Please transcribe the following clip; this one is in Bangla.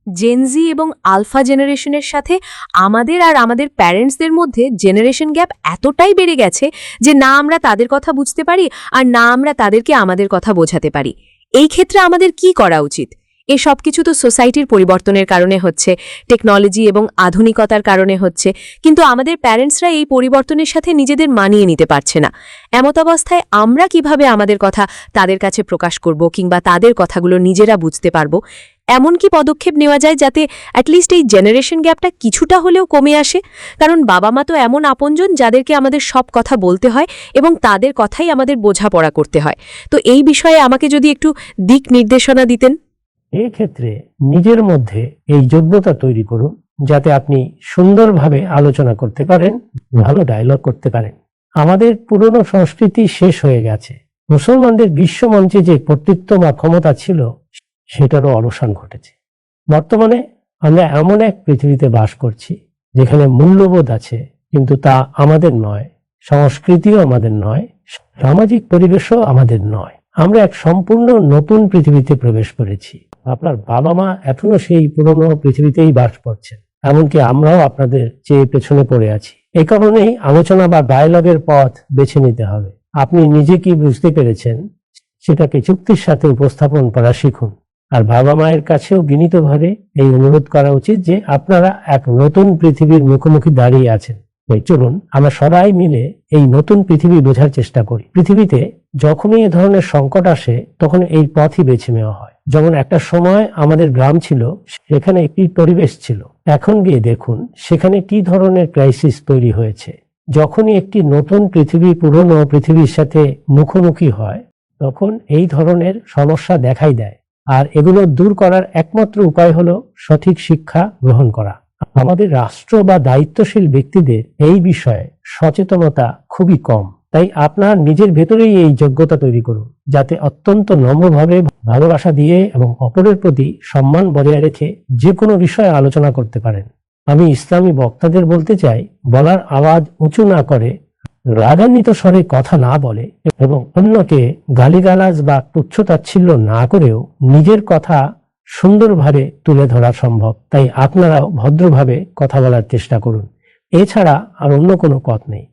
জেনজি এবং আলফা জেনারেশনের সাথে আমাদের আর আমাদের প্যারেন্টসদের মধ্যে জেনারেশন গ্যাপ এতটাই বেড়ে গেছে যে না আমরা তাদের কথা বুঝতে পারি আর না আমরা তাদেরকে আমাদের কথা বোঝাতে পারি। এই ক্ষেত্রে আমাদের কি করা উচিত? এ সব কিছু তো সোসাইটির পরিবর্তনের কারণে হচ্ছে, টেকনোলজি এবং আধুনিকতার কারণে হচ্ছে, কিন্তু আমাদের প্যারেন্টসরা এই পরিবর্তনের সাথে নিজেদের মানিয়ে নিতে পারছে না। এমত অবস্থায় আমরা কিভাবে আমাদের কথা তাদের কাছে প্রকাশ করব কিংবা তাদের কথাগুলো নিজেরা বুঝতে পারবো? এমন কি পদক্ষেপ নেওয়া যায় যাতে অ্যাটলিস্ট এই জেনারেশন গ্যাপটা কিছুটা হলেও কমে আসে? কারণ বাবা মা তো এমন আপনজন যাদেরকে আমাদের সব কথা বলতে হয় এবং তাদের কথাই আমাদের বোঝাপড়া করতে হয়। তো এই বিষয়ে আমাকে যদি একটু দিক নির্দেশনা দিতেন। এই ক্ষেত্রে নিজের মধ্যে এই যোগ্যতা তৈরি করুন যাতে আপনি সুন্দরভাবে আলোচনা করতে পারেন, ভালো ডায়লগ করতে পারেন। আমাদের পুরনো সংস্কৃতি শেষ হয়ে গেছে। মুসলমানদের বিশ্বমঞ্চে যে কর্তৃত্ব বা ক্ষমতা ছিল সেটারও অবসান ঘটেছে। বর্তমানে আমরা এমন এক পৃথিবীতে বাস করছি যেখানে মূল্যবোধ আছে কিন্তু তা আমাদের নয়, সংস্কৃতিও আমাদের নয়, সামাজিক পরিবেশও আমাদের নয়। আমরা এক সম্পূর্ণ নতুন পৃথিবীতে প্রবেশ করেছি। আপনার বাবা মা এখনো সেই পুরনো পৃথিবীতেই বাস করছেন, এমনকি আমরাও আপনাদের চেয়ে পেছনে পড়ে আছি। এই কারণেই আলোচনা বা ডায়ালগের পথ বেছে নিতে হবে। আপনি নিজে কি বুঝতে পেরেছেন সেটাকে যুক্তির সাথে উপস্থাপন করা শিখুন। আর বাবা মায়ের কাছেও বিনীতভাবে এই অনুরোধ করা উচিত যে আপনারা এক নতুন পৃথিবীর মুখোমুখি দাঁড়িয়ে আছেন। চলুন আমরা সবাই মিলে এই নতুন পৃথিবী বোঝার চেষ্টা করি। পৃথিবীতে যখনই এ ধরনের সংকট আসে তখন এই পথই বেছে নেওয়া হয়। যেমন একটা সময় আমাদের গ্রাম ছিল, সেখানে একটি পরিবেশ ছিল। এখন গিয়ে দেখুন সেখানে কি ধরনের ক্রাইসিস তৈরি হয়েছে। যখনই একটি নতুন পৃথিবী পুরনো পৃথিবীর সাথে মুখোমুখি হয় তখন এই ধরনের সমস্যা দেখাই দেয়। আর এগুলো দূর করার একমাত্র উপায় হলো সঠিক শিক্ষা গ্রহণ করা। আমাদের রাষ্ট্র বা দায়িত্বশীল ব্যক্তিদের এই বিষয়ে সচেতনতা খুবই কম। তাই আপনার নিজের ভেতরেই এই যোগ্যতা তৈরি করুন যাতে অত্যন্ত নম্রভাবে, ভালোবাসা দিয়ে এবং অপরের প্রতি সম্মান বজায় রেখে যে কোনো বিষয়ে আলোচনা করতে পারেন। আমি ইসলামী বক্তাদের বলতে চাই, বলার আওয়াজ উঁচু না করে, রাগান্বিত স্বরে কথা না বলে এবং অন্যকে গালিগালাজ বা তুচ্ছতাচ্ছিল্য না করেও নিজের কথা সুন্দরভাবে তুলে ধরা সম্ভব। তাই আপনারাও ভদ্রভাবে কথা বলার চেষ্টা করুন। এছাড়া আর অন্য কোনো পথ নেই।